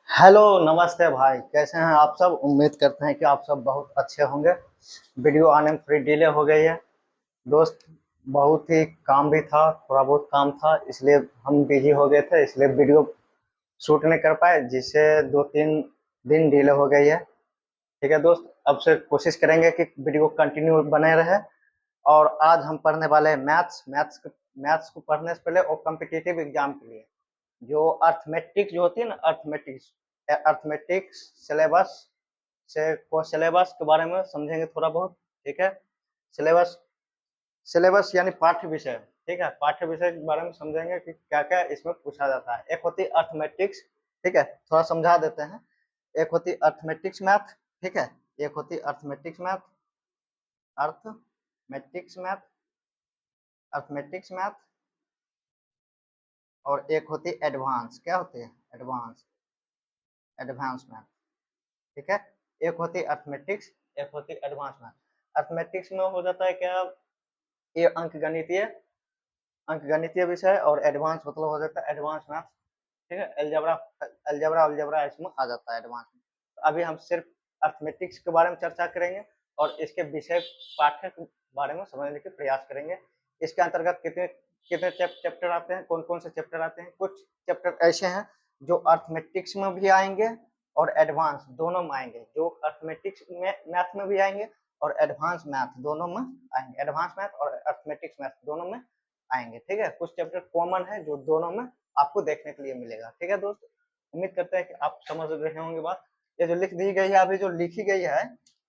Hello, नमस्ते भाई। कैसे हैं आप सब? उम्मीद करते हैं कि आप सब बहुत अच्छे होंगे। वीडियो आने में थोड़ी डिले हो गई है दोस्त। बहुत ही काम भी था, थोड़ा बहुत काम था, इसलिए हम बिजी हो गए थे, इसलिए वीडियो शूट नहीं कर पाए, जिससे 2-3 दिन डिले हो गई है। ठीक है दोस्त, अब से कोशिश करेंगे कि वीडियो कंटिन्यू बने रहे। और आज हम पढ़ने वाले हैं मैथ्स। मैथ्स को पढ़ने से पहले और कम्पिटिटिव एग्जाम के लिए जो अर्थमेटिक जो होती है ना, अर्थमेटिक्स अर्थमेटिक्स सिलेबस से को सिलेबस के बारे में समझेंगे थोड़ा बहुत। ठीक है, सिलेबस सिलेबस यानी पाठ्य विषय। ठीक है, पाठ्य विषय के बारे में समझेंगे कि क्या क्या इसमें पूछा जाता है। एक होती है अर्थमेटिक्स। ठीक है, थोड़ा समझा देते हैं। एक होती है अर्थमेटिक्स मैथ। ठीक है, एक होती है arithmetics math, arithmetics math, arithmetics math. और एक होती है एडवांस। क्या होती है? Advance, advance math. ठीक है, एक होती है अर्थमेटिक्स, एक होती है एडवांस मैथ। अर्थमेटिक्स में हो जाता है क्या, ये अंकगणितीय विषय। और एडवांस मतलब हो जाता है एडवांस मैथ। ठीक है, अलजेब्रा अलजेब्रा अलजेब्रा इसमें आ जाता है एडवांस में। तो अभी हम सिर्फ अर्थमेटिक्स के बारे में चर्चा करेंगे और इसके विषय पाठ्य के बारे में समझने के प्रयास करेंगे। इसके अंतर्गत कितने कितने चैप्टर आते हैं, कौन कौन से चैप्टर आते हैं। कुछ चैप्टर ऐसे हैं जो अर्थमेटिक्स में भी आएंगे और एडवांस दोनों में आएंगे, जो अर्थमेटिक्स में मैथ में भी आएंगे और एडवांस मैथ दोनों में आएंगे। एडवांस मैथ और अर्थमेटिक्स मैथ दोनों में आएंगे। ठीक है, कुछ चैप्टर कॉमन है जो दोनों में आपको देखने के लिए मिलेगा। ठीक है दोस्त, उम्मीद करते हैं कि आप समझ रहे होंगे बात। ये जो लिख दी गई है, अभी जो लिखी गई है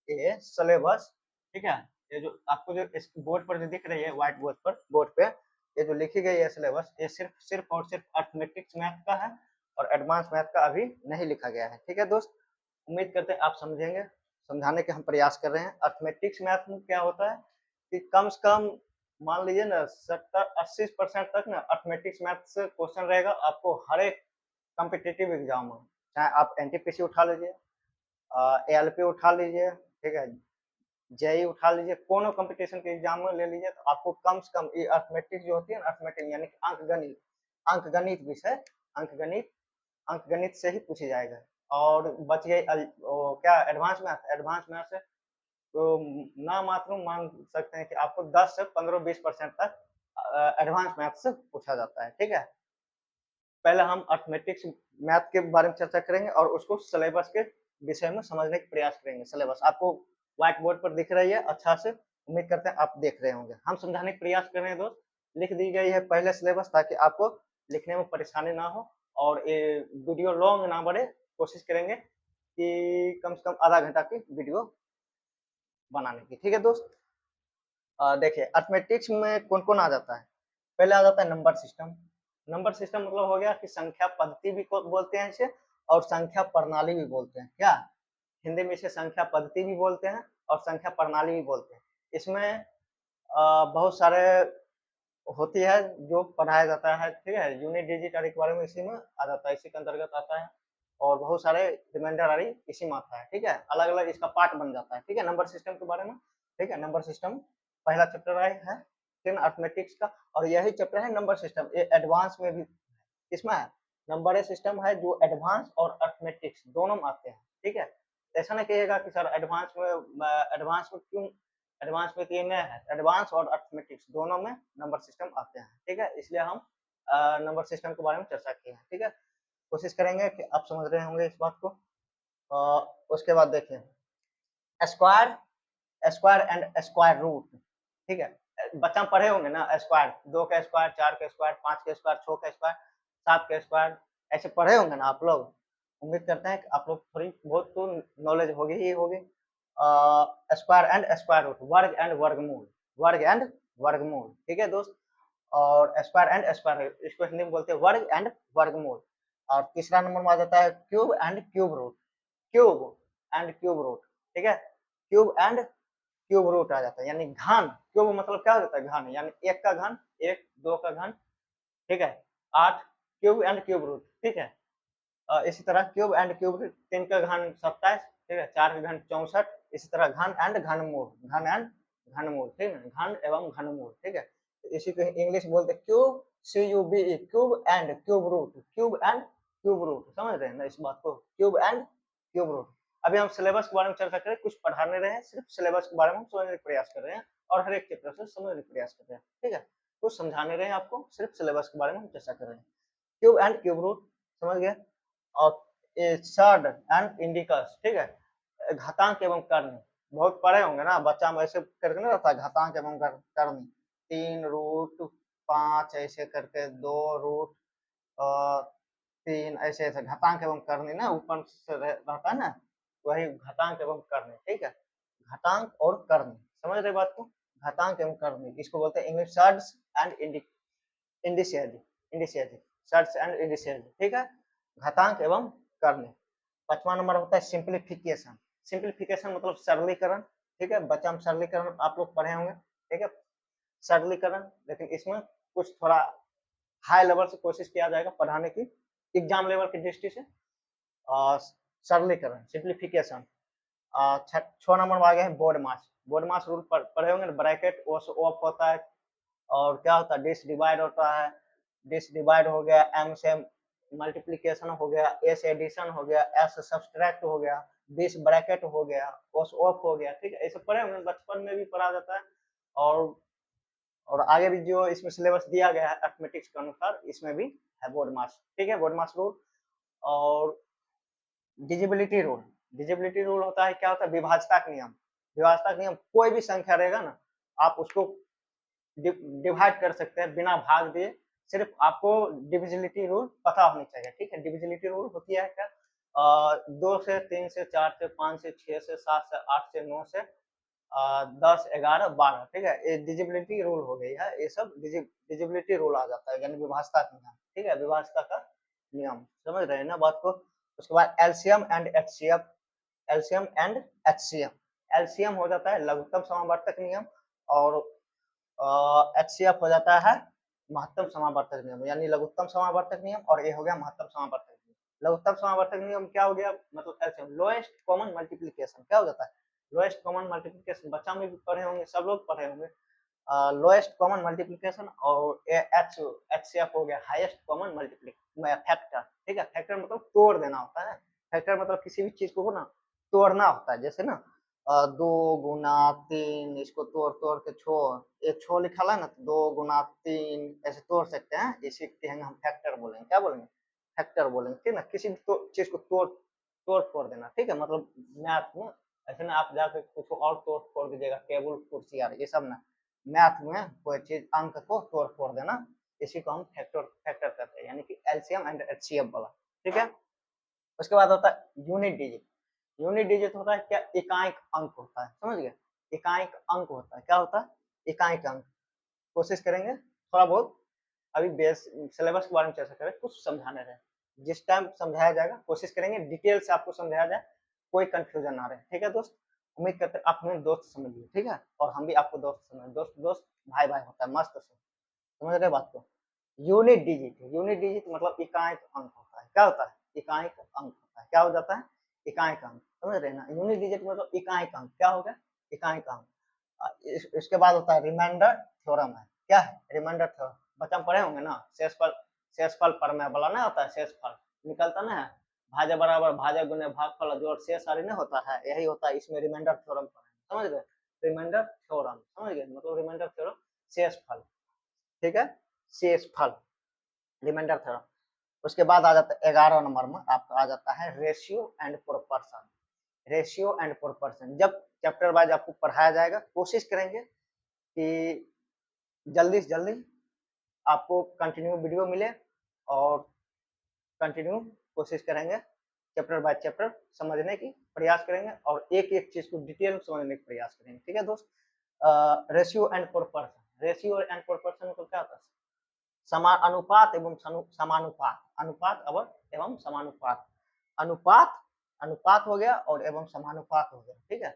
ये सिलेबस। ठीक है, ये जो आपको जो इस बोर्ड पर जो दिख रही है, व्हाइट बोर्ड पर, बोर्ड पे ये जो लिखी गई है सिलेबस, ये सिर्फ सिर्फ और सिर्फ अर्थमेटिक्स मैथ का है और एडवांस मैथ का अभी नहीं लिखा गया है। ठीक है दोस्त, उम्मीद करते हैं आप समझेंगे। समझाने के हम प्रयास कर रहे हैं। अर्थमेटिक्स मैथ में क्या होता है कि कम से कम मान लीजिए ना 70-80% तक ना अर्थमेटिक्स मैथ से क्वेश्चन रहेगा आपको हर एक कॉम्पिटिटिव एग्जाम में। चाहे आप एनटीपीसी उठा लीजिए, एएलपी उठा लीजिए, ठीक है, जेई उठा लीजिए, कोनो कंपटीशन के एग्जाम में ले लीजिए, तो आपको कम से कम ये अर्थमेटिक्स जो होती है ना, अर्थमेटिक यानी कि अंकगणित, अंकगणित विषय, अंकगणित अंकगणित से ही पूछे जाएगा। और बच गई क्या, एडवांस मैथ। एडवांस मैथ से तो ना मात्र मान सकते हैं कि आपको 10 से 15-20% तक एडवांस मैथ से पूछा जाता है। ठीक है, पहले हम अर्थमेटिक्स मैथ के बारे में चर्चा करेंगे और उसको सिलेबस के विषय में समझने का प्रयास करेंगे। सिलेबस आपको व्हाइट बोर्ड पर दिख रही है अच्छा से, उम्मीद करते हैं आप देख रहे होंगे। हम समझाने का प्रयास कर रहे हैं दोस्त। लिख दी गई है पहले सिलेबस, ताकि आपको लिखने में परेशानी ना हो और ये वीडियो लॉन्ग ना बढ़े। कोशिश करेंगे कि कम से कम आधा घंटा की वीडियो बनाने की। ठीक है दोस्त, देखिए अर्थमेटिक्स में कौन कौन आ जाता है। पहले आ जाता है नंबर सिस्टम। नंबर सिस्टम मतलब हो गया कि संख्या पद्धति भी बोलते हैं इसे, और संख्या प्रणाली भी बोलते हैं। क्या, हिंदी में इसे संख्या पद्धति भी बोलते हैं और संख्या प्रणाली भी बोलते हैं। इसमें बहुत सारे होती है जो पढ़ाया जाता है। ठीक है, यूनिट डिजिट आदि के बारे में इसी में आ जाता है, इसी के अंतर्गत आता है। और बहुत सारे रिमाइंडर आदि इसी में आता है। ठीक है, अलग अलग इसका पार्ट बन जाता है। ठीक है, नंबर सिस्टम के बारे में। ठीक है, नंबर सिस्टम पहला चैप्टर है अर्थमेटिक्स का, और यही चैप्टर है नंबर सिस्टम। ये एडवांस में भी इसमें है। नंबर सिस्टम है जो एडवांस और अर्थमेटिक्स दोनों में आते हैं। ठीक है, ऐसा नहीं कहिएगा कि सर एडवांस में क्यों, एडवांस में तीन है, एडवांस और अर्थमेटिक्स दोनों में नंबर सिस्टम आते हैं। ठीक है, इसलिए हम नंबर सिस्टम के बारे में चर्चा किए हैं। ठीक है, कोशिश करेंगे कि आप समझ रहे होंगे इस बात को। उसके बाद देखिए square, square and square root. ठीक है, बच्चा पढ़े होंगे ना, स्क्वायर, 2 का स्क्वायर, 4 का स्क्वायर, 5 का स्क्वायर, 6 का स्क्वायर, 7 का स्क्वायर, ऐसे पढ़े होंगे ना आप लोग। उम्मीद करते हैं कि आप लोग थोड़ी बहुत तो नॉलेज होगी ही होगी। स्क्वायर एंड स्क्वायर रूट, वर्ग एंड वर्गमूल, वर्ग एंड वर्गमूल। ठीक है दोस्त, और स्क्वायर एंड स्क्वायर, इसको हिंदी में बोलते हैं वर्ग एंड वर्गमूल। और तीसरा नंबर में आ जाता है cube and cube root, cube and cube root. ठीक है, क्यूब एंड क्यूब रूट आ जाता है, यानी घन। क्यूब मतलब क्या हो जाता है, घन, यानी एक का घन, एक, दो का घन। ठीक है, 8 क्यूब एंड क्यूब रूट। ठीक है, इसी तरह क्यूब एंड क्यूब रूट, 3 का घन 27। ठीक है, 4 का घन 64। इसी तरह घन एंड घनमूल, घन एंड घनमूल। ठीक है, घन एवं घनमूल। ठीक है, तो इसी को इंग्लिश बोलते हैं cube, CUBE, cube and cube root, cube and cube root, समझ रहे हैं ना इस बात को, क्यूब एंड क्यूब रूट। अभी हम सिलेबस के बारे में चर्चा करें, कुछ पढ़ा नहीं रहे हैं, सिर्फ सिलेबस के बारे में हम समझने का प्रयास कर रहे हैं और हर एक चैप्टर से समझने का प्रयास कर रहे हैं, ठीक है। कुछ समझा नहीं रहे हैं आपको, सिर्फ सिलेबस के बारे में हम चर्चा कर रहे हैं। क्यूब एंड क्यूब रूट, समझ गए। और सर्ड एंड इंडिकस, ठीक है, घातांक एवं कर्ण, बहुत पढ़े होंगे ना, बच्चा में ऐसे करके ना रहता है घातांक एवं कर्ण, 3 रूट 5 ऐसे करके 2 रूट 3 ऐसे ऐसे घातांक एवं कर्ण ना ऊपर से रहता है ना, वही घातांक एवं कर्ण, ठीक है। घातांक और कर्ण, समझ रहे बात को, घातांक एवं कर्ण, इसको बोलते हैं English surds and indices, indices, surds and indices, ठीक है। घातांक एवं कर्ण। 5वां नंबर होता है सिंप्लीफिकेशन। सिंप्लीफिकेशन मतलब सरलीकरण, ठीक है, बच्चा में सरलीकरण आप लोग पढ़े होंगे, ठीक है, सरलीकरण, लेकिन इसमें कुछ थोड़ा हाई लेवल से कोशिश किया जाएगा पढ़ाने की, एग्जाम लेवल की दृष्टि से। सरलीकरण, सिंप्लीफिकेशन। 6 नंबर में आ गया है बोर्ड मास। बोर्ड मास रूल पढ़े होंगे, ब्रैकेट ऑफ होता है, और क्या होता है, डिस डिवाइड होता है, डिस डिवाइड हो गया, एम से मल्टीप्लीकेशन हो गया, एस एडिशन हो गया, एस सब्सट्रैक्ट हो गया, डिस ब्रैकेट हो गया, ओस ऑफ हो गया, ठीक है, ऐसे पढ़े होंगे, बचपन में भी पढ़ा जाता है। और आगे भी जो इसमें सिलेबस दिया गया है अर्थमेटिक्स के अनुसार, इसमें भी है बोर्ड मास, ठीक है, बोर्ड मास रूल। और डिजिबिलिटी रूल, डिजिबिलिटी रूल होता है, क्या होता है, विभाजता का नियम। विभाजता का नियम, कोई भी संख्या रहेगा ना, आप उसको डिवाइड कर सकते हैं बिना भाग दिए, सिर्फ आपको डिविजिबिलिटी रूल पता होनी चाहिए, ठीक है। डिविजिबिलिटी रूल होती है क्या, 2 से 3 से 4 से 5 से 6 से 7 से 8 से 9 से 10 11 12, ठीक है, ये डिजिबिलिटी रूल हो गई है, ये सब डिजिबिलिटी रूल आ जाता है, यानी विभाजता का नियम, ठीक है, विभाजता का नियम, समझ रहे हैं ना बात को। उसके बाद LCM and HCF, LCM and HCF, LCM हो जाता है लघुत्तम समावर्तक नियम, और एचसीएफ हो जाता है महत्तम समावर्तक नियम, यानी लघुत्तम समावर्तक नियम, और ये हो गया महत्तम समावर्तक नियम। लघुत्तम समावर्तक नियम क्या हो गया, मतलब एलसीएम, लोएस्ट कॉमन मल्टीप्लिकेशन, क्या हो जाता है, लोएस्ट कॉमन मल्टीप्लिकेशन, बच्चा में भी पढ़े होंगे, सब लोग पढ़े होंगे, लोएस्ट कॉमन मल्टीप्लिकेशन, और एचसीएफ हो गया हाईएस्ट कॉमन मल्टीप्लिकेशन फैक्टर, ठीक है। फैक्टर मतलब तोड़ देना होता है, फैक्टर मतलब किसी भी चीज को ना तोड़ना होता है, जैसे ना 2 गुना 3, इसको तोड़ तोड़ के ये छो लिखा है ना, तो 2 गुना 3 ऐसे तोड़ सकते हैं, इसी कहेंगे हम फैक्टर बोलेंगे, क्या बोलेंगे, फैक्टर बोलेंगे, ठीक है ना, किसी भी चीज को तोड़ तोड़ फोड़ देना, ठीक है, मतलब मैथ में ऐसे ना आप जाकर कुछ और तोड़ फोड़ दीजिएगा, टेबल कुर्सी यार ये सब ना, मैथ में कोई चीज अंक को तोड़ फोड़ देना, इसी को हम फैक्टर फैक्टर कहते हैं, यानी कि एलसीएम एंड एचसीएफ वाला, ठीक है। उसके बाद होता है यूनिट डिजिट। यूनिट डिजिट होता है क्या, इकाइक अंक होता है, समझ गए, इकाइक अंक होता है, क्या होता है, इकाइक अंक। कोशिश करेंगे थोड़ा बहुत, अभी बेस सिलेबस के बारे में चर्चा करें, कुछ समझाने रहे, जिस टाइम समझाया जाएगा कोशिश करेंगे डिटेल से आपको समझाया जाए, कोई कंफ्यूजन ना रहे, ठीक है दोस्त। उम्मीद करते हैं आप हमें दोस्त समझिए, ठीक है, और हम भी आपको दोस्त समझ, दोस्त दोस्त भाई भाई होता है, मस्त से समझ रहे बात को। यूनिट डिजिट, यूनिट डिजिट मतलब इकाइक अंक होता है, क्या होता है, इकाइक अंक होता है, क्या हो जाता है, इकाइक अंक, समझ रहे ना, यूनिट डिजिट मतलब इकाइक अंक, क्या हो गया, इकाइक अंक। इसके बाद होता है रिमाइंडर थ्योरम, है क्या है, रिमाइंडर थ्योरम, बच्चा पढ़े होंगे ना, शेषफल प्रमेय वाला ना होता है, शेषफल निकलता ना है, भाज्य बराबर भाज्य गुने भागफल जोड़ शेष आदि ना होता है, यही होता है, इसमें रिमाइंडर थ्योरम समझ गए, रिमाइंडर थ्योरम समझ गए, मतलब रिमाइंडर थ्योरम शेषफल, ठीक है, शेषफल, रिमाइंडर थ्योरम। उसके बाद आ जाता है 11 नंबर में आपका आ जाता है ratio and proportion. Ratio and proportion जब चैप्टर वाइज आपको पढ़ाया जाएगा, कोशिश करेंगे कि जल्दी से जल्दी आपको कंटिन्यू वीडियो मिले, और कंटिन्यू कोशिश करेंगे चैप्टर बाय चैप्टर समझने की प्रयास करेंगे, और एक एक चीज को डिटेल में समझने का प्रयास करेंगे, ठीक है दोस्त। Ratio and proportion, ratio and proportion को क्या होता है, समान अनुपात एवं समानुपात, अनुपात एवं समानुपात, अनुपात, अनुपात हो गया, और एवं समानुपात हो गया, ठीक है।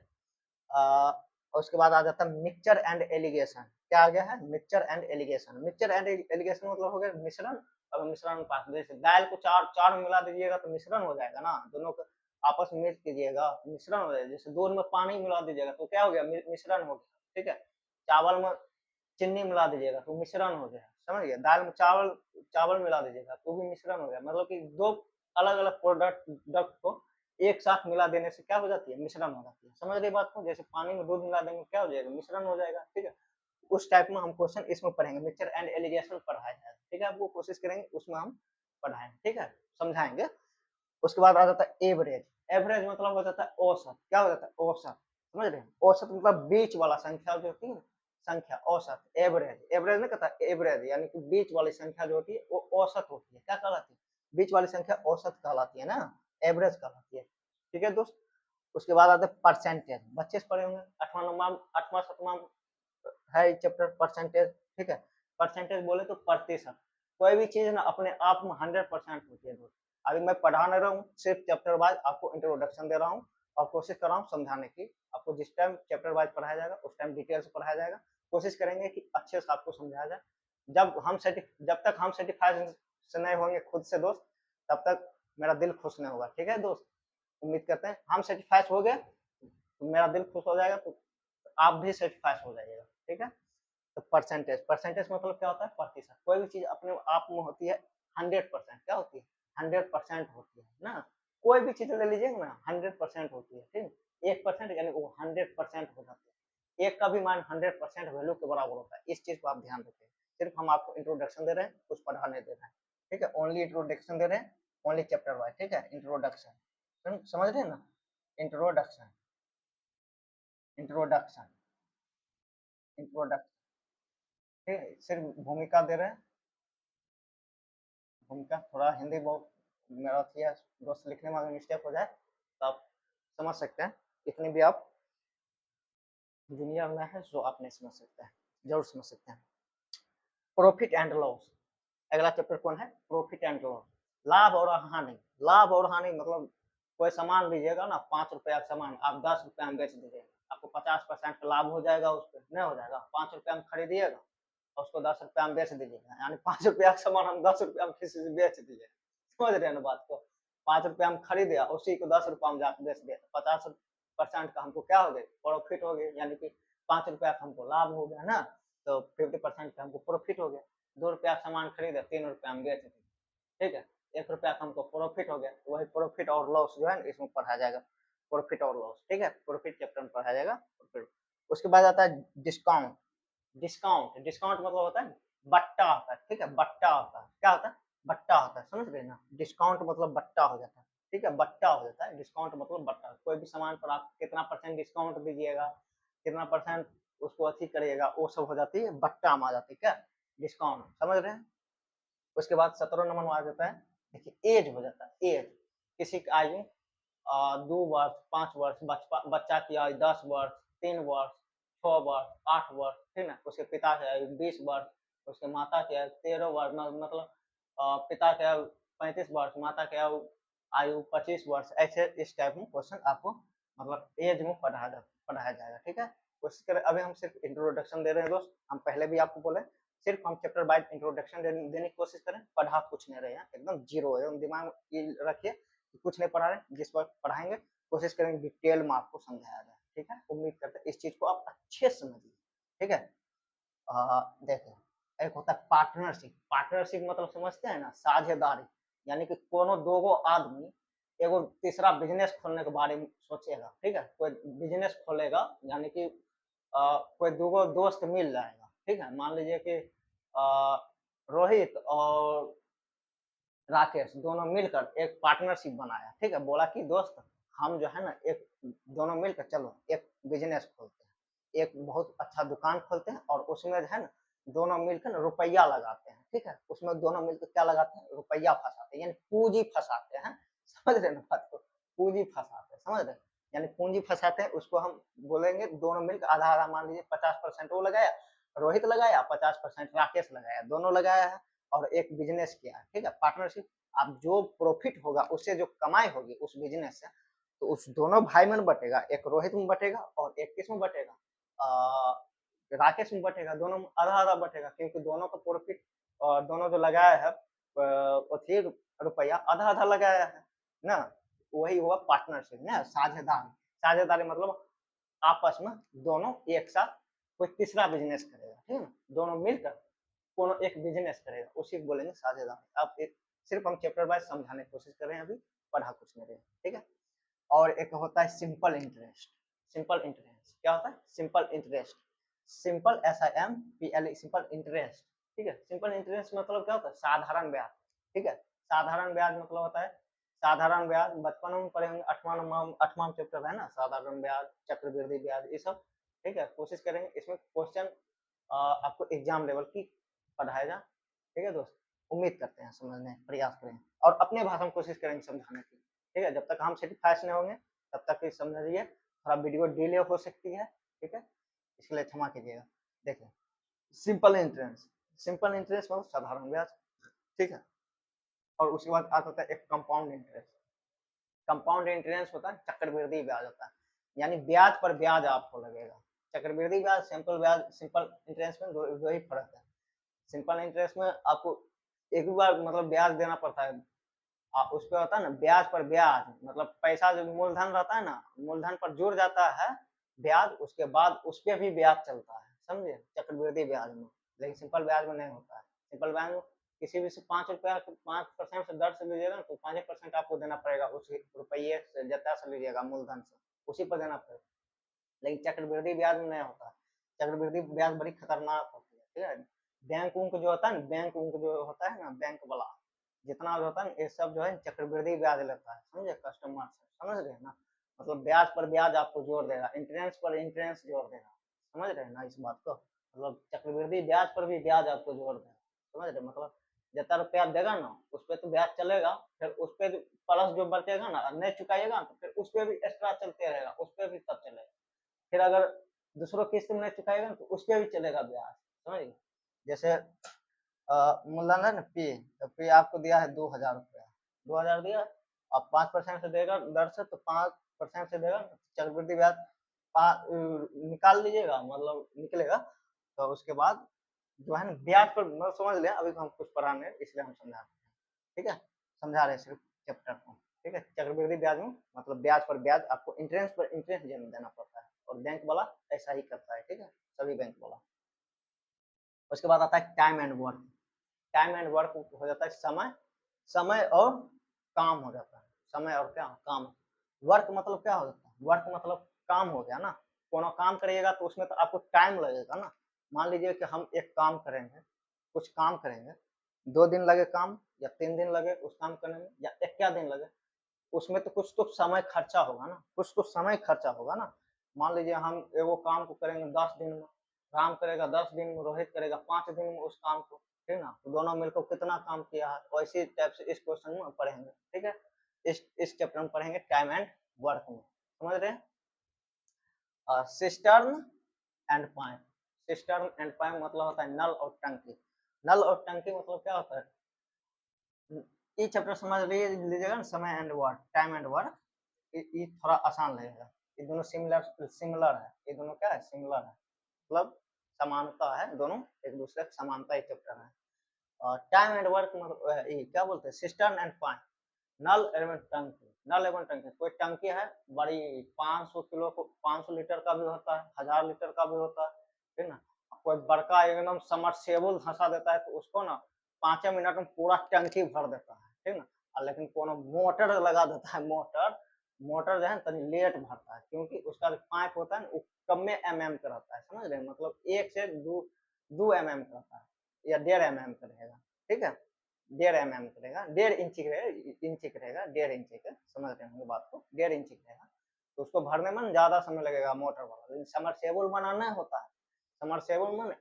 उसके बाद आ जाता है मिक्सचर एंड एलिगेशन, क्या आ गया है, mixture and allegation, mixture and allegation मतलब हो गया मिश्रण और मिश्रण अनुपात, जैसे दाल को चार चार में मिला दीजिएगा तो मिश्रण हो जाएगा ना, दोनों को आपस में मिक्स कीजिएगा मिश्रण हो जाएगा, जैसे दूध में पानी मिला दीजिएगा तो क्या हो गया, मिश्रण हो गया, ठीक है। चावल में चीनी मिला दीजिएगा तो मिश्रण हो गया, समझ गया, दाल में चावल चावल मिला दीजिएगा तो भी मिश्रण हो गया, मतलब कि दो अलग अलग प्रोडक्ट को एक साथ मिला देने से क्या हो जाती है, मिश्रण हो जाती है। समझ रही बात को, जैसे पानी में दूध मिला देंगे क्या हो जाएगा, मिश्रण हो जाएगा, ठीक है। उस टाइप में हम क्वेश्चन इसमें पढ़ेंगे, मिक्सचर एंड एलिगेशन पढ़ाया जाएगा, ठीक है। आपको कोशिश करेंगे उसमें हम पढ़ाएं, ठीक है, समझाएंगे। उसके बाद आ जाता है एवरेज। एवरेज मतलब हो जाता है औसत, क्या हो जाता है, औसत, समझ रहे हैं। औसत मतलब बीच वाला संख्या जो होती है ना, संख्या औसत, एवरेज। एवरेज नहीं कहता, एवरेज यानी कि बीच वाली संख्या जो होती है वो औसत होती है, क्या कहलाती है, बीच वाली संख्या औसत कहलाती है ना, एवरेज कहलाती है, ठीक है दोस्त। उसके बाद आता है परसेंटेज, बच्चे से पढ़े होंगे, 8वां 7वां है चैप्टर परसेंटेज, ठीक है। परसेंटेज बोले तो प्रतिशत, कोई भी चीज ना अपने आप में 100% होती है दोस्त। अभी मैं पढ़ा नहीं रहा हूँ, सिर्फ चैप्टर वाइज आपको इंट्रोडक्शन दे रहा हूँ और कोशिश कर रहा हूँ समझाने की। आपको जिस टाइम चैप्टर वाइज पढ़ाया जाएगा उस टाइम डिटेल से पढ़ाया जाएगा, कोशिश करेंगे कि अच्छे से आपको समझाया जाए। जब तक हम सेटिस्फाइड से नहीं होंगे खुद से दोस्त, तब तक मेरा दिल खुश नहीं होगा, ठीक है दोस्त। उम्मीद करते हैं हम सेटिस्फाइड हो गए तो मेरा दिल खुश हो जाएगा, तो आप भी सेटिस्फाइड हो जाइएगा, ठीक है। तो परसेंटेज, परसेंटेज मतलब क्या होता है, प्रतिशत। कोई भी चीज अपने आप में होती है 100%, क्या होती है, 100% होती है ना। कोई भी चीज ले लीजिएगा ना 100% होती है, ठीक है। 1% यानी वो 100% हो जाती है। एक का भी मान 100% वैल्यू के बराबर होता है, इस चीज को आप ध्यान रखें। सिर्फ हम आपको इंट्रोडक्शन दे रहे हैं, कुछ पढ़ाने दे रहे हैं, ठीक है। ओनली इंट्रोडक्शन दे रहे हैं, ओनली चैप्टर वाइज, ठीक है। इंट्रोडक्शन समझ रहे हैं ना, इंट्रोडक्शन, इंट्रोडक्शन, इंट्रोडक्शन, ठीक है। सिर्फ भूमिका दे रहे हैं, भूमिका। थोड़ा हिंदी बहुत मेरा थी दोस्त, लिखने में अगर मिस्टेक हो जाए तो आप समझ सकते हैं, इतनी भी आप दुनिया में है जो आप नहीं समझ सकते हैं, जरूर समझ सकते हैं। प्रॉफिट एंड लॉस, अगला चैप्टर कौन है, प्रॉफिट एंड लॉस, लाभ और हानि। लाभ और हानि मतलब कोई सामान लीजिएगा ना, 5 रुपया का सामान आप 10 रुपया में बेच दीजिएगा, आपको 50% का लाभ हो जाएगा, उस पर नहीं हो जाएगा। 5 रुपया में खरीदिएगा और उसको 10 रुपया में बेच दीजिएगा, यानी 5 रुपया का सामान हम 10 रुपया में किसी से बेच दीजिए, समझ रहे हैं ना बात को। 5 रुपया में खरीदे उसी को 10 रुपया में जाकर बेच दिया, 50% का हमको क्या हो गया, प्रॉफिट हो गया, यानी कि 5 रुपया का हमको लाभ हो गया ना, तो 50% का हमको प्रॉफिट हो गया। 2 रुपया का सामान खरीदे, 3 रुपया में बेच दिए, ठीक है। 1 रुपया का हमको प्रॉफिट हो गया, वही प्रॉफिट और लॉस जो है इसमें पढ़ा जाएगा, प्रॉफिट और लॉस, ठीक है। प्रॉफिट चैप्टर में पढ़ा जाएगा। उसके बाद आता है डिस्काउंट। डिस्काउंट, डिस्काउंट मतलब होता है बट्टा होता है, ठीक है, बट्टा होता है, क्या होता है, बट्टा होता है, समझ रहे ना। डिस्काउंट मतलब बट्टा हो जाता है, ठीक है, बट्टा हो जाता है। डिस्काउंट मतलब बट्टा, कोई भी सामान पर आप कितना परसेंट डिस्काउंट दीजिएगा, कितना परसेंट उसको अच्छी करिएगा, वो सब हो जाती है बट्टा में आ जाती है, क्या, डिस्काउंट, समझ रहे हैं। उसके बाद 17 नंबर में आ जाता है, देखिए एज हो जाता है, एज, किसी की आयु 2 वर्ष, 5 वर्ष, बच्चा की आयु 10 वर्ष, 3 वर्ष, 6 वर्ष, 8 वर्ष, ठीक ना। उसके पिता की आयु 20 वर्ष, उसके माता की आयु 13 वर्ष, मतलब पिता की आयु 35 वर्ष, माता की आयु 25 वर्ष, ऐसे इस टाइप में क्वेश्चन आपको मतलब एज में पढ़ाया जाएगा, ठीक है। कोशिश करें, अभी हम सिर्फ इंट्रोडक्शन दे रहे हैं दोस्त, हम पहले भी आपको बोले सिर्फ हम चैप्टर वाइज इंट्रोडक्शन देने की कोशिश करें, पढ़ा कुछ नहीं रहे हैं, एकदम जीरो है, दिमाग में रखिए कुछ नहीं पढ़ा रहे, जिस वक्त पढ़ाएंगे कोशिश करेंगे डिटेल में आपको समझाया जाए, ठीक है। उम्मीद करते हैं इस चीज को आप अच्छे से समझिए, ठीक है। देखो, एक होता है पार्टनरशिप। पार्टनरशिप मतलब समझते हैं ना, साझेदारी, यानी कि कोनो दोगो आदमी एगो तीसरा बिजनेस खोलने के बारे में सोचेगा, ठीक है। कोई बिजनेस खोलेगा, यानी कि कोई दोगो दोस्त मिल जाएगा, ठीक है। मान लीजिए कि रोहित और राकेश दोनों मिलकर एक पार्टनरशिप बनाया, ठीक है। बोला कि दोस्त हम जो है ना एक दोनों मिलकर चलो एक बिजनेस खोलते हैं, एक बहुत अच्छा दुकान खोलते हैं और उसमें जो है ना दोनों मिलकर रुपया लगाते हैं, ठीक है। उसमें दोनों मिलकर क्या लगाते हैं, रुपया फंसाते हैं, यानी पूंजी फंसाते हैं, समझ रहे ना बात को, पूंजी फंसाते हैं, समझ रहे, यानी पूंजी फंसाते हैं। उसको हम बोलेंगे दोनों मिलकर आधा आधा, मान लीजिए 50% वो लगाया, रोहित लगाया, 50% राकेश लगाया, दोनों लगाया है और एक बिजनेस किया है, ठीक है। पार्टनरशिप, अब जो प्रॉफिट होगा उससे जो कमाई होगी उस बिजनेस से, तो उस दोनों भाई में बटेगा, एक रोहित में बटेगा और एक किस में बटेगा, राकेश में बटेगा, दोनों में आधा आधा बटेगा, क्योंकि दोनों का प्रॉफिट, दोनों जो लगाया है रुपया आधा आधा लगाया है ना, वही हुआ पार्टनरशिप ना, साझेदारी। साझेदारी मतलब आपस में दोनों एक साथ कोई तीसरा बिजनेस करेगा, ठीक है ना, दोनों मिलकर कोनो एक बिजनेस करेगा, उसी को बोलेंगे साझेदारी। आप सिर्फ हम चैप्टर वाइज समझाने की कोशिश कर रहे हैं, अभी पढ़ा कुछ नहीं रहे हैं, ठीक है। और एक होता है सिंपल इंटरेस्ट। सिंपल इंटरेस्ट क्या होता है? Simple interest, simple SIMPL, simple interest, ठीक है। सिंपल इंटरेस्ट मतलब क्या होता है? साधारण ब्याज, ठीक है। साधारण ब्याज मतलब होता है, साधारण ब्याज बचपन में पढ़ेंगे, 8वां चैप्टर है ना, साधारण ब्याज, चक्रवृद्धि ब्याज, ये सब, ठीक है। कोशिश करेंगे इसमें क्वेश्चन आपको एग्जाम लेवल की पढ़ाएगा, ठीक है दोस्त। उम्मीद करते हैं समझने प्रयास करें और अपने भाषा में कोशिश करेंगे समझाने की, ठीक है। जब तक हम सेटिस्फाइड नहीं होंगे तब तक समझिए, थोड़ा वीडियो डिले हो सकती है, ठीक है, इसके लिए क्षमा कीजिएगा। देखिए सिंपल इंटरेस्ट, सिंपल इंटरेस्ट मतलब साधारण ब्याज, ठीक है। और उसके बाद आता है एक कंपाउंड इंटरेस्ट। कंपाउंड इंटरेस्ट होता है चक्रवृद्धि ब्याज होता है, यानी ब्याज पर ब्याज आपको लगेगा। चक्रवृद्धि ब्याज, सिंपल ब्याज, सिंपल इंटरेस्ट में दो ही फर्क है। सिंपल इंटरेस्ट में आपको एक बार मतलब ब्याज देना पड़ता है, उस पे होता है ना ब्याज पर ब्याज, मतलब पैसा जो मूलधन रहता है ना, मूलधन पर जुड़ जाता है ब्याज, उसके बाद उस पर भी ब्याज चलता है, समझे, चक्रवृद्धि ब्याज में। लेकिन सिंपल ब्याज में नहीं होता है। सिंपल ब्याज में किसी भी से 5 रुपया 5% से दर से लीजिएगा तो 5% आपको देना पड़ेगा, उस रुपये से जितना से लीजिएगा मूलधन से उसी पर देना पड़ेगा। लेकिन चक्रवृद्धि ब्याज में नहीं होता। चक्रवृद्धि ब्याज बड़ी खतरनाक होती है, ठीक है। बैंक उंक जो होता है ना, बैंक उंक जो होता है ना, बैंक वाला जितना जो होता है ना, ये सब जो है चक्रवृद्धि ब्याज लेता है, समझे, कस्टमर से, समझ रहे हैं ना। मतलब ब्याज पर ब्याज आपको जोड़ देगा, इंटरेस्ट पर इंटरेस्ट जोड़ देगा, समझ रहे हैं ना इस बात को। मतलब चक्रवृद्धि ब्याज पर भी ब्याज आपको जोड़ देगा, समझ रहे, मतलब जितना रुपया देगा ना उस पर तो ब्याज चलेगा, फिर उस पर प्लस जो बचेगा ना, नहीं चुकाइएगा तो फिर उस पर भी एक्स्ट्रा चलते रहेगा, उस पर भी तब चलेगा। फिर अगर दूसरों किस्त में नहीं चुकाएगा तो उस पर भी चलेगा ब्याज, समझिए। जैसे मूलधन है ना पी, तो पी आपको दिया है 2000 रुपया, 2000 दिया, अब 5% से देगा दर से, तो 5% से देगा, चक्रवृद्धि ब्याज निकाल लीजिएगा, मतलब निकलेगा। तो उसके बाद जो है ना ब्याज पर, मतलब समझ लिया, अभी हम कुछ पढ़ा नहीं इसलिए हम समझा रहे हैं, ठीक है, समझा रहे हैं सिर्फ चैप्टर को, ठीक है। चक्रवृद्धि ब्याज में मतलब ब्याज पर ब्याज आपको इंटरेस्ट पर इंटरेस्ट देना पड़ता है, और बैंक वाला ऐसा ही करता है, ठीक है, सभी बैंक वाला। उसके बाद आता है time and work. Time and work हो जाता है समय, समय और काम हो जाता है, समय और क्या काम। वर्क मतलब क्या हो जाता है? वर्क मतलब काम हो गया ना, कोनो काम करिएगा तो उसमें तो आपको टाइम लगेगा ना। मान लीजिए कि हम एक काम करेंगे, कुछ काम करेंगे, 2 दिन लगे काम या 3 दिन लगे उस काम करने में, या एक क्या दिन लगे, उसमें तो कुछ तो समय खर्चा होगा ना, कुछ तो समय खर्चा होगा ना। मान लीजिए हम एगो काम को करेंगे 10 दिन में, राम करेगा 10 दिन में, रोहित करेगा 5 दिन में उस काम को, ठीक ना, तो दोनों मिलकर कितना काम किया है, वैसे टाइप से इस क्वेश्चन में पढ़ेंगे, ठीक है। इस चैप्टर में पढ़ेंगे टाइम एंड वर्क में, समझ रहे हैं। Cistern and pipe, cistern and pipe मतलब होता है नल और टंकी। नल और टंकी मतलब क्या होता है, ये चैप्टर समझ लीजिएगा ना, समय and work, time and work, ये थोड़ा आसान लगेगा। ये दोनों सिमिलर सिमिलर है, ये दोनों क्या है, सिमिलर है, मतलब समानता है, दोनों एक दूसरे की समानता एक चैप्टर है। और टाइम एंड वर्क मतलब ये क्या बोलते हैं, सिस्टर्न एंड पाइप, नल एवं टंकी। नल एवं टंकी, कोई टंकी है बड़ी 500 किलो को 500 लीटर का भी होता है, 1000 लीटर का भी होता है, ठीक ना। कोई बड़का एकदम समरसेबुल धंसा देता है तो उसको ना 5 मिनट में पूरा टंकी भर देता है, ठीक ना। और लेकिन कोनो मोटर लगा देता है, मोटर मोटर जो है तनी लेट भरता है, क्योंकि उसका जो पाइप होता है ना वो कम में mm का रहता है, समझ रहे हैं, मतलब 1 से 2 mm का रहता है, या 1.5 mm का रहेगा, ठीक है, 1.5 mm करेगा, 1.5 इंची करेगा, 1.5 इंची का, समझ रहे होंगे बात को, 1.5 इंची करेगा। तो उसको भरने में ज्यादा समय लगेगा मोटर वाला, लेकिन समरसेबुल बनाना होता है, समरसेबुल में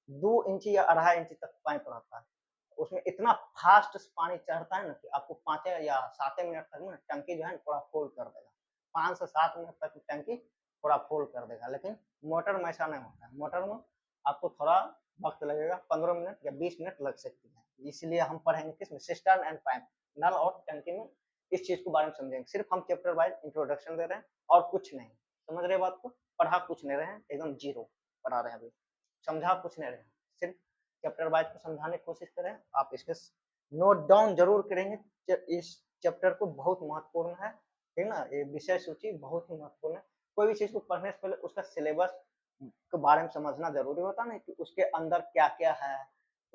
2 इंची या 2.5 इंची तक पाइप रहता है, उसमें इतना फास्ट पानी चढ़ता है ना कि आपको 5 या 7 मिनट तक ना टंकी जो है पूरा फुल कर देगा, 5 से 7 मिनट तक टंकी पूरा फुल कर देगा। लेकिन मोटर में ऐसा नहीं होता है, मोटर में आपको थोड़ा वक्त लगेगा, 15 मिनट या 20 मिनट लग सकती है। इसलिए हम पढ़ेंगे किसमें, सिस्टर्न एंड पाइप, नल और टंकी में इस चीज के बारे में समझेंगे। सिर्फ हम चैप्टर वाइज इंट्रोडक्शन दे रहे हैं और कुछ नहीं, समझ रहे बात को, पढ़ा कुछ नहीं रहे हैं, एकदम जीरो पढ़ा रहे हैं, अभी समझा कुछ नहीं रहे हैं, सिर्फ चैप्टर वाइज को समझाने की कोशिश करें। आप इसके नोट डाउन जरूर करेंगे, इस चैप्टर को बहुत महत्वपूर्ण है, ठीक ना, ये विषय सूची बहुत ही महत्वपूर्ण है। कोई भी चीज को पढ़ने से पहले उसका सिलेबस के बारे में समझना जरूरी होता है ना, कि उसके अंदर क्या क्या है,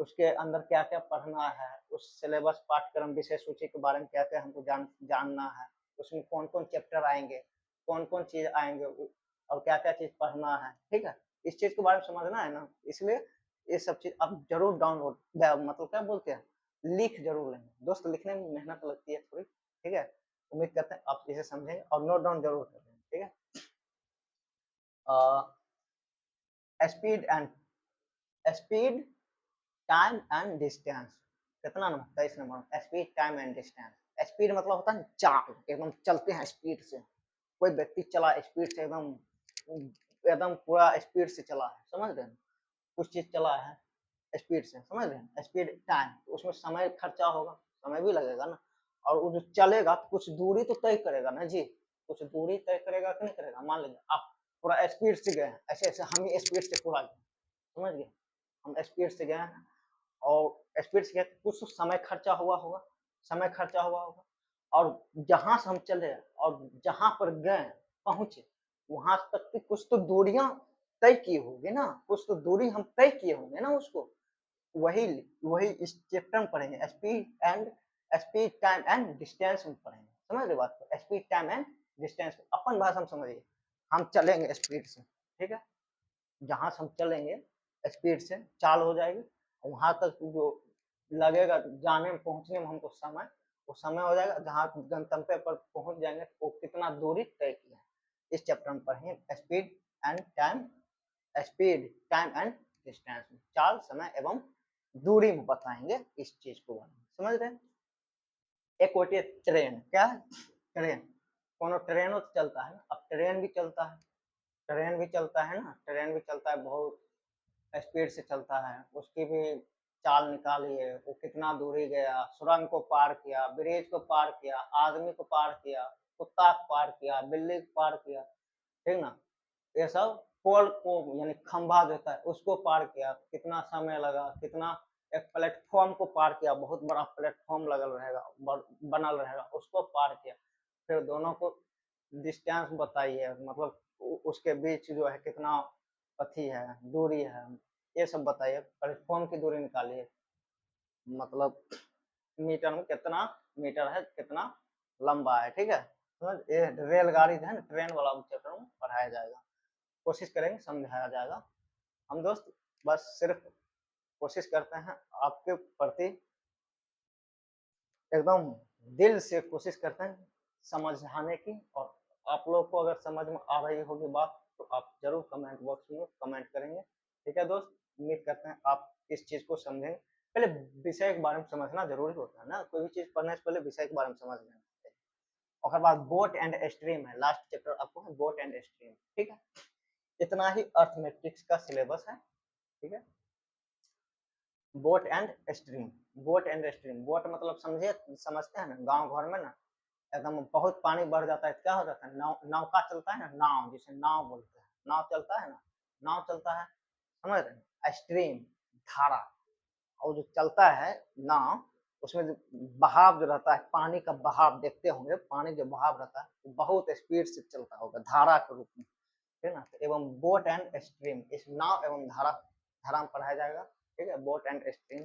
उसके अंदर क्या क्या पढ़ना है, उस सिलेबस पाठ्यक्रम विषय सूची के बारे में क्या क्या हमको जानना है, उसमें कौन कौन चैप्टर आएंगे, कौन कौन चीज आएंगे, और क्या क्या चीज पढ़ना है। ठीक है, इस चीज के बारे में समझना है ना, इसलिए ये सब चीज आप जरूर डाउनलोड, मतलब क्या बोलते हैं, लिख जरूर लेंगे दोस्त, लिखने में मेहनत लगती है थोड़ी। ठीक है, उम्मीद करते हैं आप इसे समझेंगे और नोट डाउन जरूर करेंगे। ठीक है, speed and speed time and distance, कितना number, 23 number, speed time and distance. Speed मतलब होता है चाल, एकदम चलते हैं स्पीड से, कोई व्यक्ति चला स्पीड से, एकदम एकदम पूरा स्पीड से चला है, समझ रहे हैं, कुछ चीज चला है स्पीड से, समझ रहे हैं। स्पीड टाइम, उसमें समय खर्चा होगा, समय भी लगेगा ना, और वो जो चलेगा कुछ दूरी तो तय करेगा ना जी, कुछ दूरी तय करेगा कि नहीं करेगा। मान लीजिए आप पूरा स्पीड से गए, ऐसे ऐसे हम ही स्पीड से पूरा गए, समझ गए, हम स्पीड से गए हैं, और स्पीड से गए, कुछ समय खर्चा हुआ होगा, समय खर्चा हुआ होगा, और जहां से हम चले और जहां पर गए पहुंचे, वहां तक की कुछ तो दूरियां तय की होगी ना, कुछ तो दूरी हम तय किए होंगे ना उसको, वही वही इस चैप्टर में पढ़ेंगे, स्पीड टाइम एंड डिस्टेंस में पढ़ेंगे, समझ रहे बात को, स्पीड टाइम एंड डिस्टेंस अपन भाषा में समझिए। हम चलेंगे स्पीड से, ठीक है, जहां से हम चलेंगे स्पीड से चाल हो जाएगी, वहां तक जो लगेगा जाने में पहुंचने में हमको समय, वो समय हो जाएगा, जहां गंतव्य पर पहुंच जाएंगे वो कितना दूरी तय किया है। इस चैप्टर में पढ़ेंगे and time speed time and distance, चाल समय एवं दूरी में बताएंगे इस चीज को बारे में, समझ रहे हैं। एक होती है ट्रेन, क्या है ट्रेन, कोनो ट्रेन तो चलता है ना, अब ट्रेन भी चलता है, ट्रेन भी चलता है ना, ट्रेन भी चलता है, बहुत स्पीड से चलता है, उसकी भी चाल निकालिए, वो कितना दूरी गया, सुरंग को पार किया, ब्रिज को पार किया, आदमी को पार किया, कुत्ता को पार किया, बिल्ली को पार किया, ठीक ना, ये सब पोल को यानी खंभा जो होता है उसको पार किया, कितना समय लगा, कितना, एक प्लेटफॉर्म को पार किया, बहुत बड़ा प्लेटफॉर्म लगल रहेगा, बनल रहेगा, उसको पार किया, फिर दोनों को डिस्टेंस बताइए, मतलब उसके बीच जो है कितना अथी है, दूरी है, ये सब बताइए, प्लेटफॉर्म की दूरी निकालिए, मतलब मीटर में कितना मीटर है, कितना लंबा है, ठीक है, समझ, ये रेलगाड़ी है ना, ट्रेन वाला चैप्टर में पढ़ाया जाएगा, कोशिश करेंगे समझाया जाएगा। हम दोस्त बस सिर्फ कोशिश करते हैं आपके प्रति, एकदम दिल से कोशिश करते हैं समझाने की, और आप लोग को अगर समझ में आ रही होगी बात तो आप जरूर कमेंट बॉक्स में कमेंट करेंगे। ठीक है दोस्त, उम्मीद करते हैं आप इस चीज को समझेंगे। पहले विषय के बारे में समझना जरूरी होता है ना, कोई भी चीज पढ़ने से पहले विषय के बारे में समझ लेना चाहिए। और बाद बोट एंड स्ट्रीम है, लास्ट चैप्टर आपको है बोट एंड स्ट्रीम, ठीक है, इतना ही अर्थमेटिक्स का सिलेबस है। ठीक है, boat and stream, boat and stream, boat मतलब समझे, समझते हैं ना, गांव घर में ना एकदम बहुत पानी बढ़ जाता है, क्या हो जाता है, नौका चलता है ना, नाव, जिसे नाव बोलते हैं, नाव चलता है ना, नाव चलता है, समझ रहे हैं, स्ट्रीम धारा, और जो चलता है नाव, उसमें जो बहाव जो रहता है, पानी का बहाव देखते होंगे, पानी जो बहाव रहता है वो बहुत स्पीड से चलता होगा धारा के रूप में, ठीक है ना, एवं बोट एंड स्ट्रीम, इस नाव एवं धारा धारा में पढ़ाया जाएगा। ठीक है, बोट एंड स्ट्रीम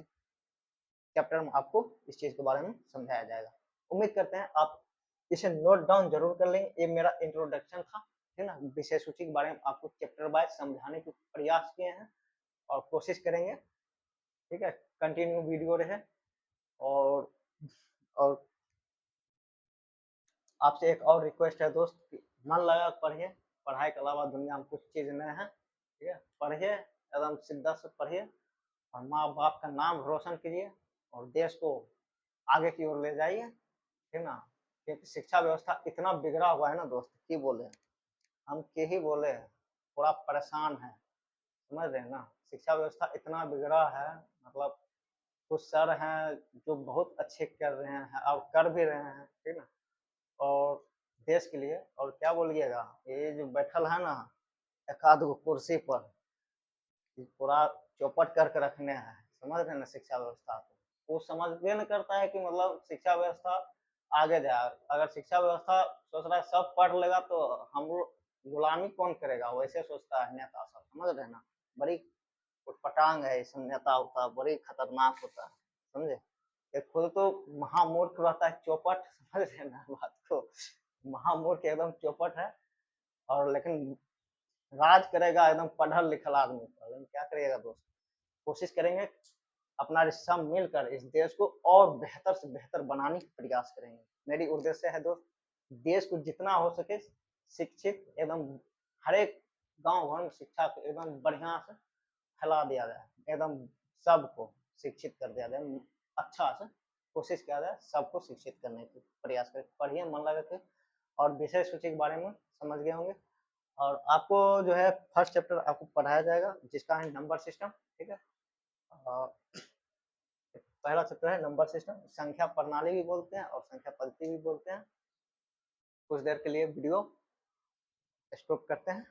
चैप्टर में आपको इस चीज के बारे में समझाया जाएगा। उम्मीद करते हैं आप इसे नोट डाउन जरूर कर लेंगे, ये मेरा इंट्रोडक्शन था, ठीक ना, विषय सूची के बारे में आपको चैप्टर वाइज समझाने के प्रयास किए हैं और कोशिश करेंगे। ठीक है, कंटिन्यू वीडियो रहे, और और आपसे एक और रिक्वेस्ट है दोस्त कि मन लगा पढ़िए, पढ़ाई के अलावा दुनिया में कुछ चीज नहीं है, ठीक है, पढ़िए, एकदम शिद्दत से पढ़िए, और माँ बाप का नाम रोशन कीजिए, और देश को आगे की ओर ले जाइए, ठीक ना, क्योंकि शिक्षा व्यवस्था इतना बिगड़ा हुआ है ना दोस्त, की बोले, हम के ही बोले, थोड़ा परेशान है, समझ रहे हैं ना, शिक्षा व्यवस्था इतना बिगड़ा है, मतलब कुछ सर हैं जो बहुत अच्छे कर रहे हैं और कर भी रहे हैं, ठीक ना, और देश के लिए, और क्या बोलिएगा, ये जो बैठल है ना एक आध गो कुर्सी पर, पूरा चौपट करके रखने हैं, समझ रहे हैं ना शिक्षा व्यवस्था को, वो समझ नहीं करता है कि मतलब शिक्षा व्यवस्था आगे जाए, अगर शिक्षा व्यवस्था सोच रहा है सब पढ़ लेगा तो हम गुलामी कौन करेगा, वैसे सोचता है नेता सब, समझ रहे हैं ना, बड़ी उटपटांग है, इसमें नेता उता बड़ी खतरनाक होता है, समझे? ये खुद तो महामूर्ख रहता है, चौपट, समझ रहे हैं ना बात को? महामूर्ख एकदम चौपट है, और लेकिन राज करेगा एकदम पढ़ल लिखल आदमी पर, लेकिन क्या करिएगा दोस्त, कोशिश करेंगे अपना रिश्ता मिलकर इस देश को और बेहतर से बेहतर बनाने की प्रयास करेंगे। मेरी उद्देश्य है दोस्त, देश को जितना हो सके शिक्षित एकदम, हर एक गांव घर में शिक्षा को एकदम बढ़िया से फैला दिया जाए, एकदम सबको शिक्षित कर दिया जाए, अच्छा से कोशिश किया जाए सबको शिक्षित करने की प्रयास करें। पढ़िए, मन लगा के, और विषय सूची के बारे में समझ गए होंगे। और आपको जो है फर्स्ट चैप्टर आपको पढ़ाया जाएगा जिसका है नंबर सिस्टम, ठीक है? पहला चैप्टर है नंबर सिस्टम, संख्या प्रणाली भी बोलते हैं और संख्या पद्धति भी बोलते हैं। कुछ देर के लिए वीडियो स्टॉप करते हैं।